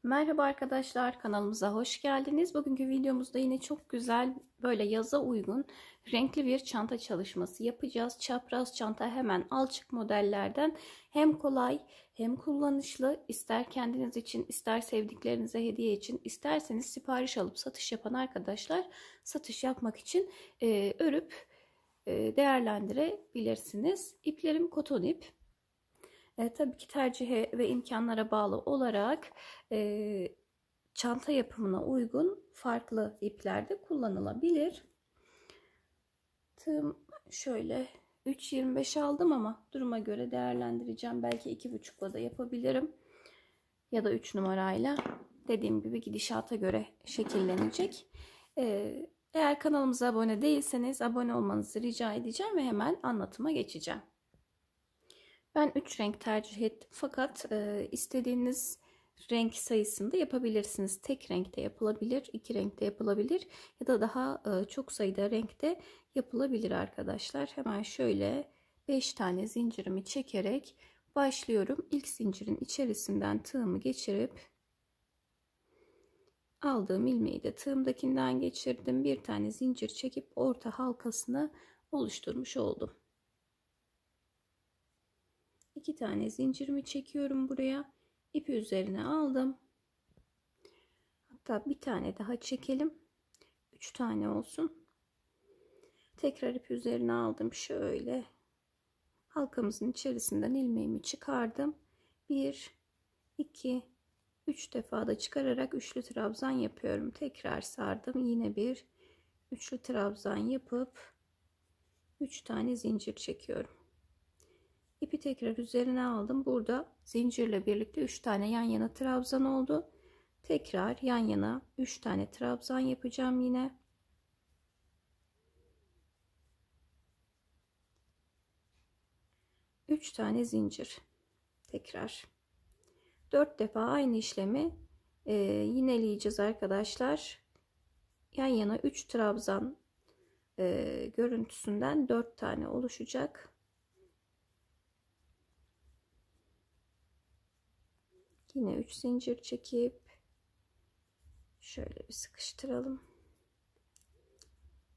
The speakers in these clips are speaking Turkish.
Merhaba arkadaşlar, kanalımıza hoş geldiniz. Bugünkü videomuzda yine çok güzel, böyle yaza uygun renkli bir çanta çalışması yapacağız. Çapraz çanta, hemen alçık modellerden, hem kolay hem kullanışlı. İster kendiniz için, ister sevdiklerinize hediye için, isterseniz sipariş alıp satış yapan arkadaşlar satış yapmak için örüp değerlendirebilirsiniz. İplerim koton ip. Tabii ki tercihe ve imkanlara bağlı olarak çanta yapımına uygun farklı ipler de kullanılabilir. Tığım şöyle 3.25 aldım ama duruma göre değerlendireceğim. Belki 2.5'la da yapabilirim. Ya da 3 numarayla. Dediğim gibi gidişata göre şekillenecek. Eğer kanalımıza abone değilseniz abone olmanızı rica edeceğim ve hemen anlatıma geçeceğim. Ben 3 renk tercih ettim, fakat istediğiniz renk sayısında yapabilirsiniz. Tek renkte yapılabilir, 2 renkte yapılabilir ya da daha çok sayıda renkte yapılabilir arkadaşlar. Hemen şöyle 5 tane zincirimi çekerek başlıyorum. İlk zincirin içerisinden tığımı geçirip aldığım ilmeği de tığımdakinden geçirdim. Bir tane zincir çekip orta halkasını oluşturmuş oldum. 2 tane zincirimi çekiyorum buraya. İpi üzerine aldım. Hatta bir tane daha çekelim. 3 tane olsun. Tekrar ipi üzerine aldım. Şöyle halkamızın içerisinden ilmeğimi çıkardım. 1 2 3 defa da çıkararak üçlü trabzan yapıyorum. Tekrar sardım. Yine bir üçlü trabzan yapıp 3 tane zincir çekiyorum. İpi tekrar üzerine aldım. Burada zincirle birlikte 3 tane yan yana trabzan oldu. Tekrar yan yana 3 tane trabzan yapacağım yine. Üç tane zincir. Tekrar 4 defa aynı işlemi yineleyeceğiz arkadaşlar. Yan yana 3 trabzan görüntüsünden 4 tane oluşacak. Yine 3 zincir çekip şöyle bir sıkıştıralım.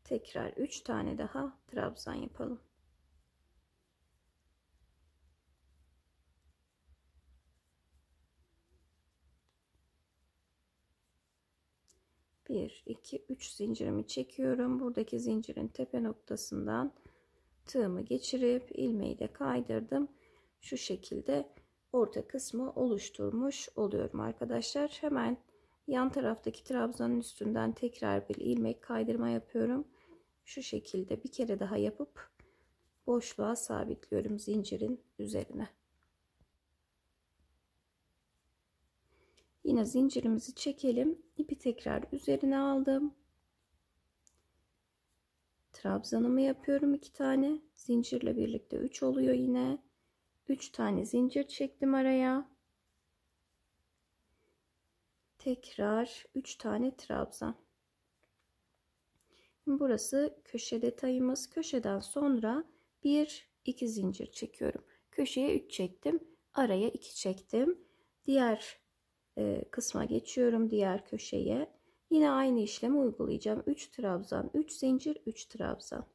Tekrar 3 tane daha trabzan yapalım. Bir, iki, üç zincirimi çekiyorum. Buradaki zincirin tepe noktasından tığımı geçirip ilmeği de kaydırdım. Şu şekilde orta kısmı oluşturmuş oluyorum arkadaşlar. Hemen yan taraftaki trabzanın üstünden tekrar bir ilmek kaydırma yapıyorum. Şu şekilde bir kere daha yapıp boşluğa sabitliyorum zincirin üzerine. Yine zincirimizi çekelim. İpi tekrar üzerine aldım. Trabzanımı yapıyorum 2 tane. Zincirle birlikte 3 oluyor yine. 3 tane zincir çektim araya. Tekrar 3 tane trabzan. Burası köşe detayımız. Köşeden sonra 1 2 zincir çekiyorum. Köşeye 3 çektim. Araya 2 çektim. Diğer kısma geçiyorum, diğer köşeye. Yine aynı işlemi uygulayacağım. 3 trabzan, 3 zincir, 3 trabzan.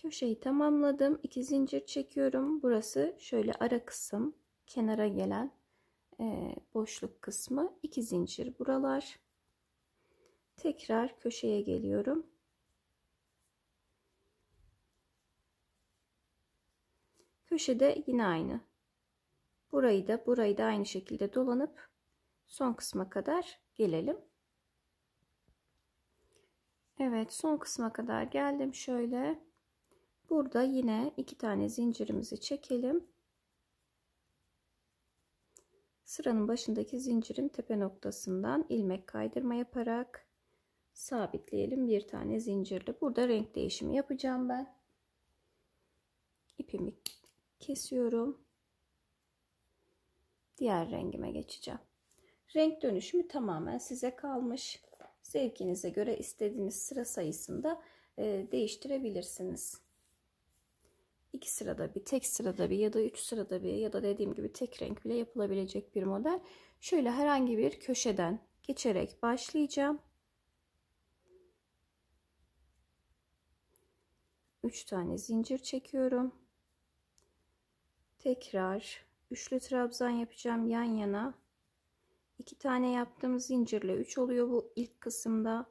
Köşeyi tamamladım. 2 zincir çekiyorum. Burası şöyle ara kısım, kenara gelen boşluk kısmı. 2 zincir buralar. Tekrar köşeye geliyorum. Köşede yine aynı. Burayı da aynı şekilde dolanıp son kısma kadar gelelim. Evet, son kısma kadar geldim. Şöyle burada yine 2 tane zincirimizi çekelim. Sıranın başındaki zincirin tepe noktasından ilmek kaydırma yaparak sabitleyelim bir tane zincirle. Burada renk değişimi yapacağım ben. İpimi kesiyorum. diğer rengime geçeceğim. Renk dönüşümü tamamen size kalmış. Zevkinize göre istediğiniz sıra sayısında değiştirebilirsiniz. 2 sırada bir, tek sırada bir ya da 3 sırada bir ya da dediğim gibi tek renk bile yapılabilecek bir model. Şöyle herhangi bir köşeden geçerek başlayacağım. 3 tane zincir çekiyorum. Tekrar üçlü trabzan yapacağım yan yana. 2 tane yaptığım zincirle 3 oluyor bu ilk kısımda.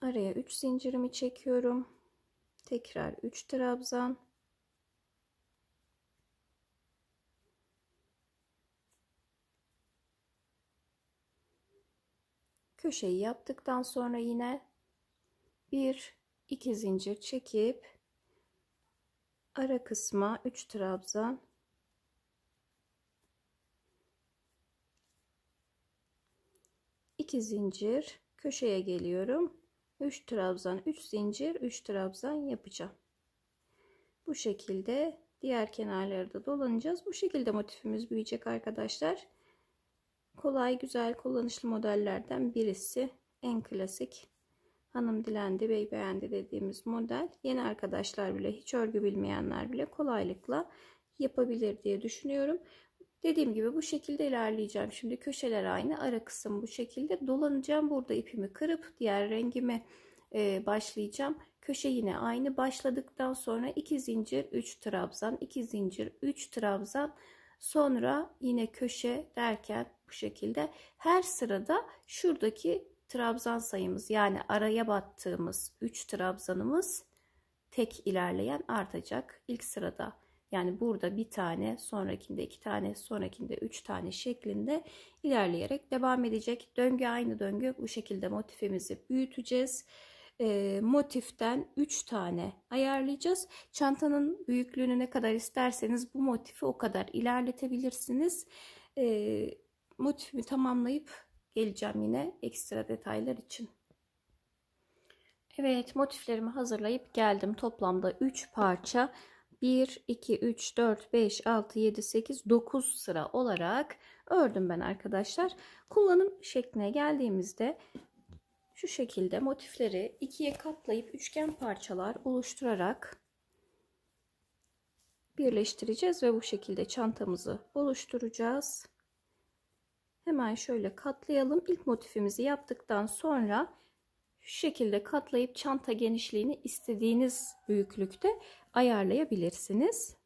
Araya 3 zincirimi çekiyorum. Tekrar 3 trabzan. Köşeyi yaptıktan sonra yine 1-2 zincir çekip ara kısma 3 trabzan, 2 zincir, köşeye geliyorum. 3 trabzan, 3 zincir, 3 trabzan yapacağım. Bu şekilde diğer kenarları da dolanacağız. Bu şekilde motifimiz büyüyecek arkadaşlar. Kolay, güzel, kullanışlı modellerden birisi. En klasik hanım dilendi, bey beğendi dediğimiz model. Yeni arkadaşlar bile, hiç örgü bilmeyenler bile kolaylıkla yapabilir diye düşünüyorum. Dediğim gibi bu şekilde ilerleyeceğim. Şimdi köşeler aynı, ara kısım bu şekilde dolanacağım. Burada ipimi kırıp diğer rengime başlayacağım. Köşe yine aynı. Başladıktan sonra 2 zincir, 3 trabzan, 2 zincir, 3 trabzan. Sonra yine köşe derken bu şekilde her sırada şuradaki trabzan sayımız, yani araya battığımız 3 trabzanımız tek ilerleyen artacak. İlk sırada, yani burada bir tane, sonrakinde 2 tane, sonrakinde 3 tane şeklinde ilerleyerek devam edecek. Döngü aynı döngü. Bu şekilde motifimizi büyüteceğiz. Motiften 3 tane ayarlayacağız. Çantanın büyüklüğünü ne kadar isterseniz bu motifi o kadar ilerletebilirsiniz. Motifimi tamamlayıp geleceğim yine ekstra detaylar için. Evet, motiflerimi hazırlayıp geldim. Toplamda 3 parça 1, 2, 3, 4, 5, 6, 7, 8, 9 sıra olarak ördüm ben arkadaşlar. Kullanım şekline geldiğimizde şu şekilde motifleri ikiye katlayıp üçgen parçalar oluşturarak birleştireceğiz ve bu şekilde çantamızı oluşturacağız. Hemen şöyle katlayalım. İlk motifimizi yaptıktan sonra şu şekilde katlayıp çanta genişliğini istediğiniz büyüklükte ayarlayabilirsiniz.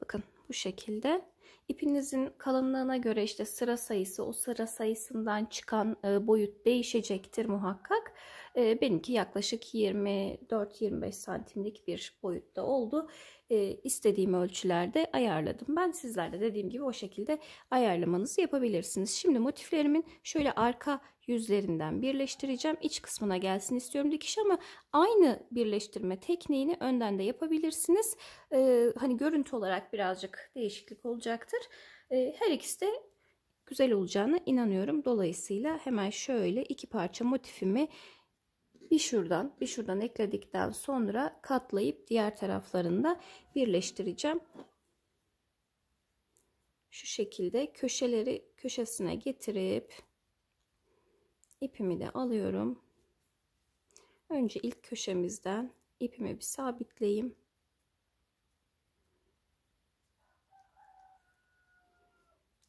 Bakın bu şekilde. İpinizin kalınlığına göre işte sıra sayısı, o sıra sayısından çıkan boyut değişecektir muhakkak. Benimki yaklaşık 24-25 santimlik bir boyutta oldu. İstediğim ölçülerde ayarladım. Ben sizler de dediğim gibi o şekilde ayarlamanızı yapabilirsiniz. Şimdi motiflerimin şöyle arka yüzlerinden birleştireceğim. İç kısmına gelsin istiyorum dikiş, ama aynı birleştirme tekniğini önden de yapabilirsiniz. Hani görüntü olarak birazcık değişiklik olacaktır. Her ikisi de güzel olacağına inanıyorum. Dolayısıyla hemen şöyle iki parça motifimi bir şuradan ekledikten sonra katlayıp diğer taraflarında birleştireceğim. Şu şekilde köşeleri köşesine getirip ipimi de alıyorum. Önce ilk köşemizden ipimi bir sabitleyeyim.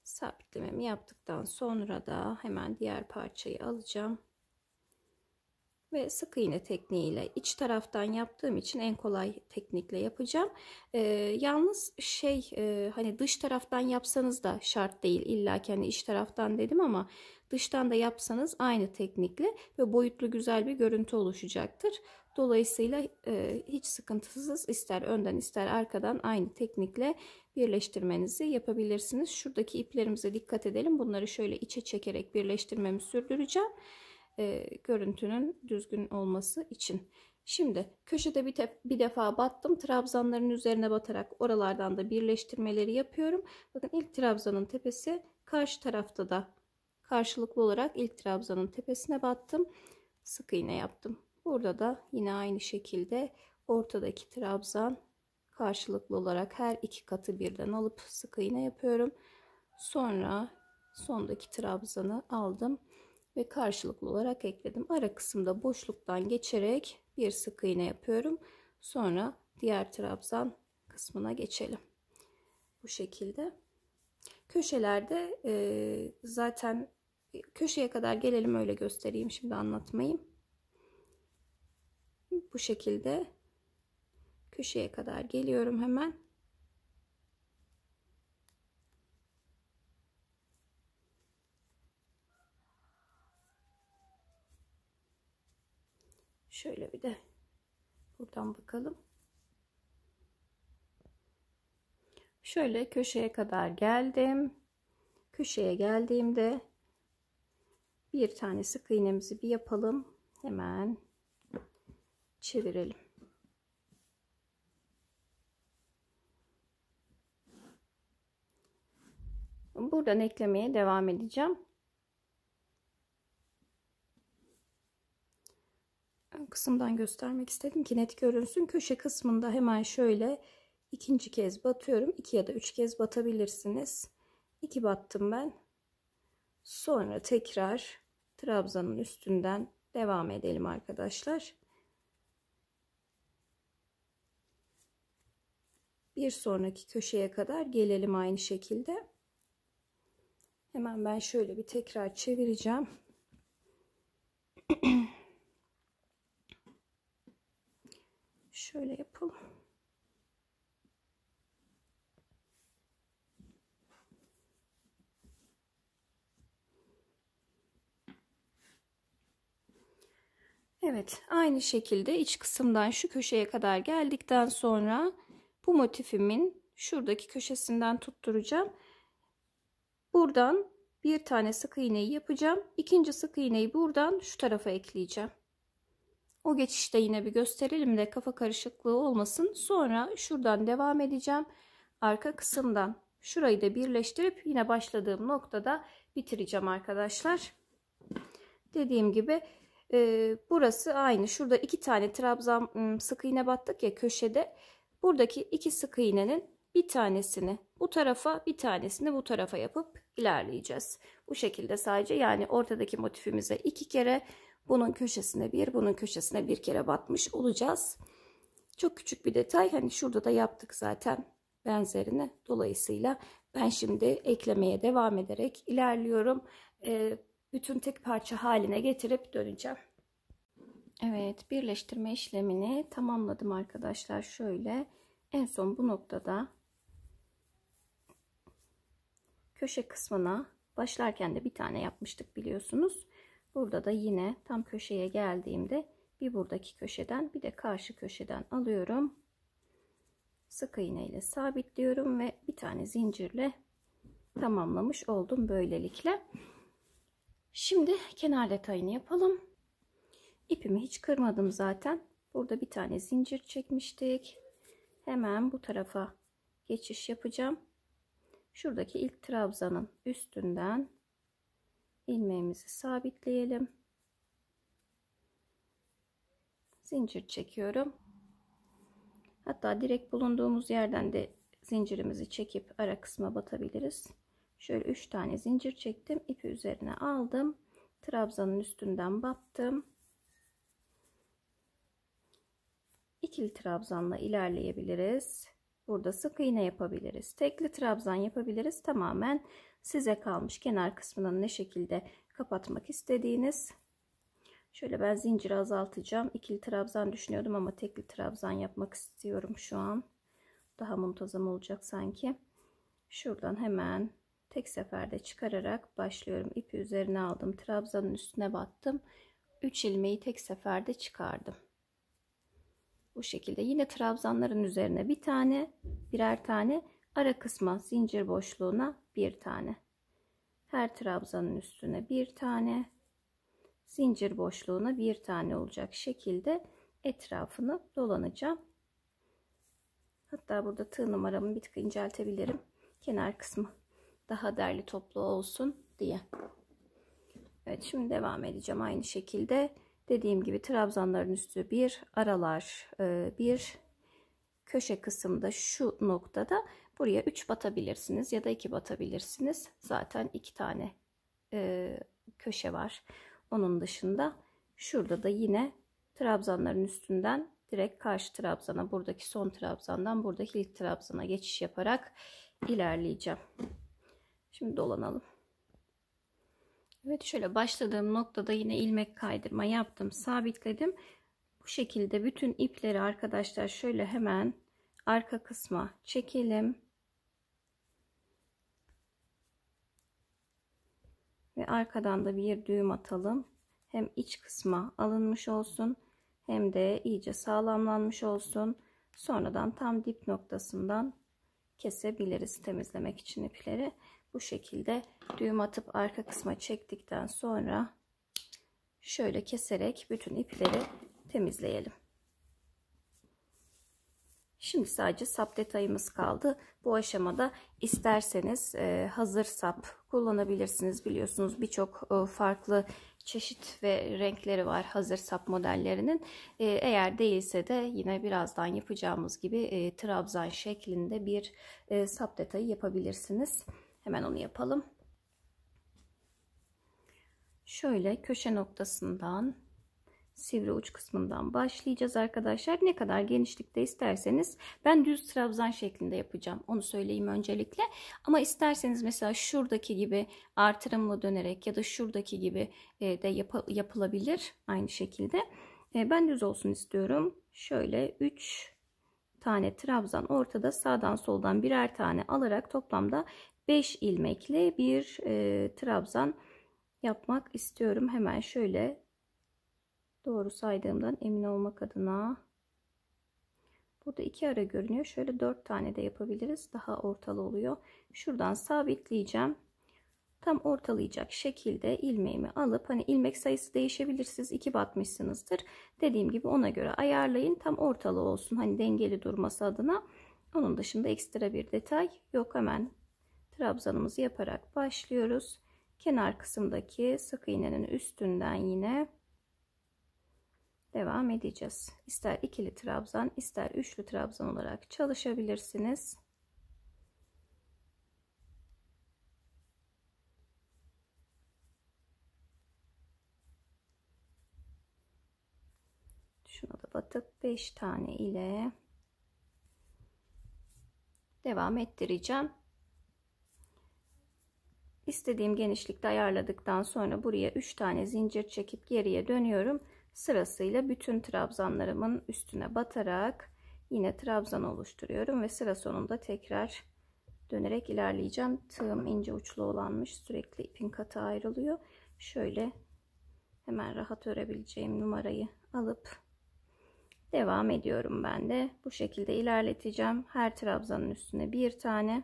Sabitlememi yaptıktan sonra da hemen diğer parçayı alacağım. Ve sık iğne tekniğiyle iç taraftan yaptığım için en kolay teknikle yapacağım. Yalnız hani dış taraftan yapsanız da şart değil. İlla ki hani iç taraftan dedim ama dıştan da yapsanız aynı teknikle ve boyutlu güzel bir görüntü oluşacaktır. Dolayısıyla hiç sıkıntısız ister önden ister arkadan aynı teknikle birleştirmenizi yapabilirsiniz. Şuradaki iplerimize dikkat edelim. Bunları şöyle içe çekerek birleştirmemi sürdüreceğim. Görüntünün düzgün olması için. Şimdi köşede bir defa battım. Trabzanların üzerine batarak oralardan da birleştirmeleri yapıyorum. Bakın ilk trabzanın tepesi, karşı tarafta da karşılıklı olarak ilk trabzanın tepesine battım. Sık iğne yaptım. Burada da yine aynı şekilde ortadaki trabzan, karşılıklı olarak her iki katı birden alıp sık iğne yapıyorum. Sonra sondaki trabzanı aldım ve karşılıklı olarak ekledim. Ara kısımda boşluktan geçerek bir sık iğne yapıyorum. Sonra diğer trabzan kısmına geçelim. Bu şekilde. Köşelerde zaten köşeye kadar gelelim, öyle göstereyim, şimdi anlatmayayım. Bu şekilde köşeye kadar geliyorum hemen. Şöyle bir de buradan bakalım. Şöyle köşeye kadar geldim. Köşeye geldiğimde bir tane sık iğnemizi bir yapalım. Hemen çevirelim. Buradan eklemeye devam edeceğim. Ön kısımdan göstermek istedim ki net görünsün. Köşe kısmında hemen şöyle ikinci kez batıyorum. 2 ya da 3 kez batabilirsiniz. 2 battım ben. Sonra tekrar trabzanın üstünden devam edelim arkadaşlar. Bir sonraki köşeye kadar gelelim aynı şekilde. Hemen ben şöyle bir tekrar çevireceğim. Şöyle yapalım. Evet, aynı şekilde iç kısımdan şu köşeye kadar geldikten sonra bu motifimin şuradaki köşesinden tutturacağım. Buradan bir tane sık iğneyi yapacağım. İkinci sık iğneyi buradan şu tarafa ekleyeceğim. O geçişte yine bir gösterelim de kafa karışıklığı olmasın. Sonra şuradan devam edeceğim. Arka kısımdan şurayı da birleştirip yine başladığım noktada bitireceğim arkadaşlar. Dediğim gibi burası aynı. Şurada 2 tane trabzan sık iğne battık ya köşede. Buradaki 2 sık iğnenin bir tanesini bu tarafa, bir tanesini bu tarafa yapıp ilerleyeceğiz. Bu şekilde sadece, yani ortadaki motifimize 2 kere, bunun köşesine bir, bunun köşesine bir kere batmış olacağız. Çok küçük bir detay. Hani şurada da yaptık zaten benzerini. Dolayısıyla ben şimdi eklemeye devam ederek ilerliyorum. Bütün tek parça haline getirip döneceğim. Evet, birleştirme işlemini tamamladım arkadaşlar. Şöyle en son bu noktada köşe kısmına başlarken de bir tane yapmıştık biliyorsunuz. Burada da yine tam köşeye geldiğimde bir buradaki köşeden bir de karşı köşeden alıyorum. Sık iğne ile sabitliyorum ve bir tane zincirle tamamlamış oldum böylelikle. Şimdi kenar detayını yapalım. İpimi hiç kırmadım zaten. Burada bir tane zincir çekmiştik. Hemen bu tarafa geçiş yapacağım. Şuradaki ilk trabzanın üstünden ilmeğimizi sabitleyelim. Zincir çekiyorum. Hatta direkt bulunduğumuz yerden de zincirimizi çekip ara kısma batabiliriz. Şöyle 3 tane zincir çektim. İpi üzerine aldım. Trabzanın üstünden battım. İkili trabzanla ilerleyebiliriz. Burada sık iğne yapabiliriz. Tekli trabzan yapabiliriz. Tamamen size kalmış. Kenar kısmını ne şekilde kapatmak istediğiniz. Şöyle ben zinciri azaltacağım. İkili trabzan düşünüyordum ama tekli trabzan yapmak istiyorum şu an. Daha muntazam olacak sanki. Şuradan hemen tek seferde çıkararak başlıyorum. İpi üzerine aldım. Trabzanın üstüne battım. 3 ilmeği tek seferde çıkardım. Bu şekilde yine trabzanların üzerine bir tane, birer tane, ara kısma zincir boşluğuna bir tane. Her trabzanın üstüne bir tane, zincir boşluğuna bir tane olacak şekilde etrafını dolanacağım. Hatta burada tığ numaramı bir tık inceltebilirim. Kenar kısmı daha derli toplu olsun diye. Evet, şimdi devam edeceğim aynı şekilde. Dediğim gibi trabzanların üstü bir, aralar bir, köşe kısımda şu noktada buraya 3 batabilirsiniz ya da 2 batabilirsiniz. Zaten 2 tane köşe var. Onun dışında şurada da yine trabzanların üstünden direkt karşı trabzana, buradaki son trabzandan buradaki ilk trabzana geçiş yaparak ilerleyeceğim. Şimdi dolanalım. Evet, şöyle başladığım noktada yine ilmek kaydırma yaptım, sabitledim. Bu şekilde bütün ipleri arkadaşlar şöyle hemen arka kısma çekelim. Ve arkadan da bir düğüm atalım. Hem iç kısma alınmış olsun hem de iyice sağlamlanmış olsun. Sonradan tam dip noktasından kesebiliriz temizlemek için ipleri. Bu şekilde düğüm atıp arka kısma çektikten sonra şöyle keserek bütün ipleri temizleyelim. Şimdi sadece sap detayımız kaldı. Bu aşamada isterseniz hazır sap kullanabilirsiniz. Biliyorsunuz birçok farklı çeşit ve renkleri var hazır sap modellerinin. Eğer değilse de yine birazdan yapacağımız gibi trabzan şeklinde bir sap detayı yapabilirsiniz. Hemen onu yapalım. Şöyle köşe noktasından, sivri uç kısmından başlayacağız arkadaşlar. Ne kadar genişlikte isterseniz, ben düz trabzan şeklinde yapacağım, onu söyleyeyim öncelikle. Ama isterseniz mesela şuradaki gibi artırımla dönerek ya da şuradaki gibi de yapılabilir aynı şekilde. Ben düz olsun istiyorum. Şöyle 3 tane trabzan ortada, sağdan soldan birer tane alarak toplamda 5 ilmekle bir trabzan yapmak istiyorum. Hemen şöyle doğru saydığımdan emin olmak adına, burada 2 ara görünüyor. Şöyle 4 tane de yapabiliriz. Daha ortalı oluyor. Şuradan sabitleyeceğim. Tam ortalayacak şekilde ilmeğimi alıp, hani ilmek sayısı değişebilir. Siz 2 batmışsınızdır. Dediğim gibi ona göre ayarlayın. Tam ortalı olsun. Hani dengeli durması adına. Onun dışında ekstra bir detay yok. Hemen trabzanımızı yaparak başlıyoruz. Kenar kısımdaki sık iğnenin üstünden yine devam edeceğiz. İster ikili trabzan, ister üçlü trabzan olarak çalışabilirsiniz. Şuna da batıp 5 tane ile devam ettireceğim. İstediğim genişlikte ayarladıktan sonra buraya 3 tane zincir çekip geriye dönüyorum. Sırasıyla bütün trabzanlarımın üstüne batarak yine trabzan oluşturuyorum ve sıra sonunda tekrar dönerek ilerleyeceğim. Tığım ince uçlu olanmış, sürekli ipin katı ayrılıyor. Şöyle hemen rahat örebileceğim numarayı alıp devam ediyorum. Ben de bu şekilde ilerleteceğim. Her trabzanın üstüne bir tane.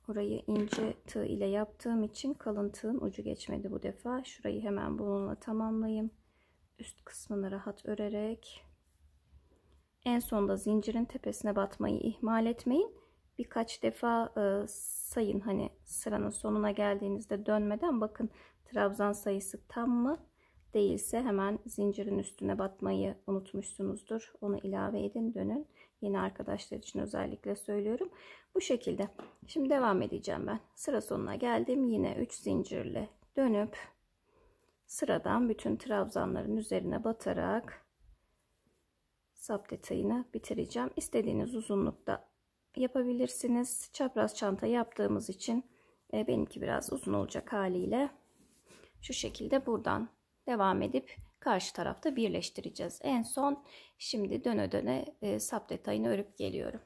Orayı ince tığ ile yaptığım için kalın tığın ucu geçmedi bu defa. Şurayı hemen bununla tamamlayayım. Üst kısmını rahat örerek. En sonda zincirin tepesine batmayı ihmal etmeyin. Birkaç defa sayın, hani sıranın sonuna geldiğinizde dönmeden bakın trabzan sayısı tam mı? Değilse hemen zincirin üstüne batmayı unutmuşsunuzdur. Onu ilave edin, dönün. Yeni arkadaşlar için özellikle söylüyorum. Bu şekilde. Şimdi devam edeceğim ben. Sıra sonuna geldim. Yine 3 zincirle dönüp sıradan bütün trabzanların üzerine batarak sap detayını bitireceğim. İstediğiniz uzunlukta yapabilirsiniz. Çapraz çanta yaptığımız için benimki biraz uzun olacak haliyle. Şu şekilde buradan devam edip karşı tarafta birleştireceğiz. En son şimdi döne döne sap detayını örüp geliyorum.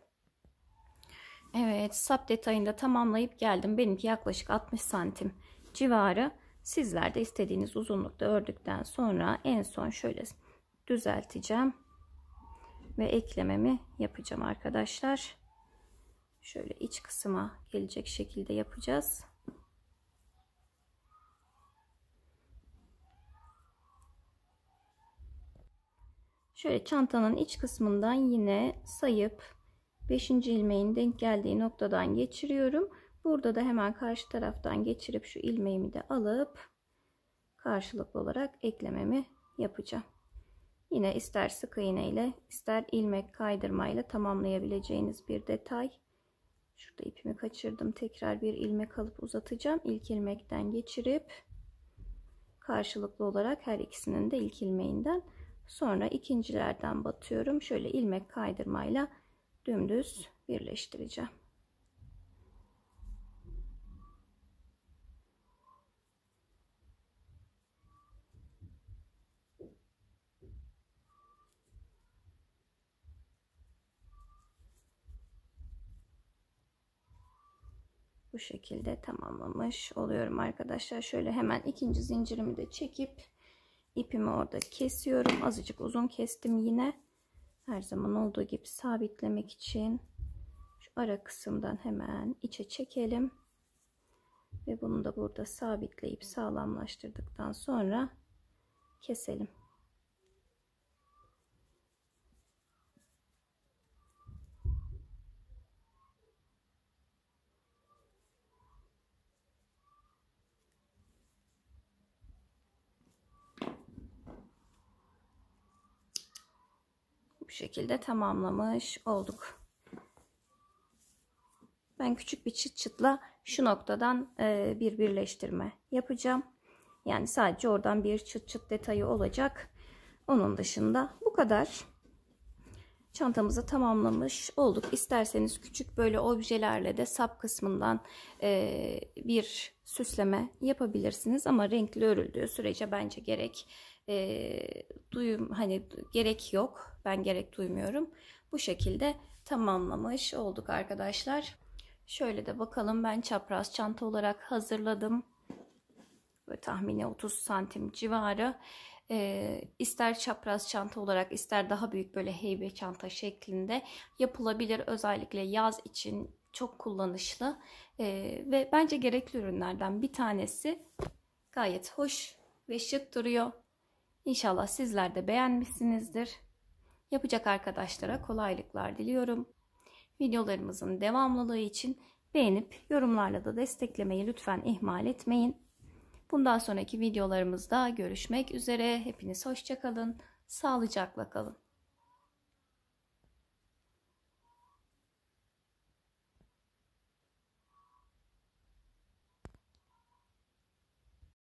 Evet, sap detayını da tamamlayıp geldim. Benimki yaklaşık 60 santim civarı. Sizler de istediğiniz uzunlukta ördükten sonra en son şöyle düzelteceğim ve eklememi yapacağım arkadaşlar. Şöyle iç kısma gelecek şekilde yapacağız. Şöyle çantanın iç kısmından yine sayıp 5. ilmeğin denk geldiği noktadan geçiriyorum. Burada da hemen karşı taraftan geçirip şu ilmeğimi de alıp karşılıklı olarak eklememi yapacağım. Yine ister sık iğne ile ister ilmek kaydırma ile tamamlayabileceğiniz bir detay. Şurada ipimi kaçırdım. Tekrar bir ilmek alıp uzatacağım. İlk ilmekten geçirip karşılıklı olarak her ikisinin de ilk ilmeğinden, sonra ikincilerden batıyorum. Şöyle ilmek kaydırmayla dümdüz birleştireceğim. Bu şekilde tamamlamış oluyorum arkadaşlar. Şöyle hemen ikinci zincirimi de çekip ipimi orada kesiyorum. Azıcık uzun kestim yine. Her zaman olduğu gibi sabitlemek için şu ara kısımdan hemen içe çekelim. Ve bunu da burada sabitleyip sağlamlaştırdıktan sonra keselim. Bu şekilde tamamlamış olduk. Ben küçük bir çıt çıtla şu noktadan bir birleştirme yapacağım. Yani sadece oradan bir çıt çıt detayı olacak. Onun dışında bu kadar. Çantamızı tamamlamış olduk. İsterseniz küçük böyle objelerle de sap kısmından bir süsleme yapabilirsiniz. Ama renkli örüldüğü sürece bence gerek yok. Ben gerek duymuyorum. Bu şekilde tamamlamış olduk arkadaşlar. Şöyle de bakalım, ben çapraz çanta olarak hazırladım. Böyle tahmini 30 santim civarı. İster çapraz çanta olarak ister daha büyük böyle heybe çanta şeklinde yapılabilir. Özellikle yaz için çok kullanışlı ve bence gerekli ürünlerden bir tanesi. Gayet hoş ve şık duruyor. İnşallah sizler de beğenmişsinizdir. Yapacak arkadaşlara kolaylıklar diliyorum. Videolarımızın devamlılığı için beğenip yorumlarla da desteklemeyi lütfen ihmal etmeyin. Bundan sonraki videolarımızda görüşmek üzere. Hepiniz hoşça kalın, sağlıcakla kalın.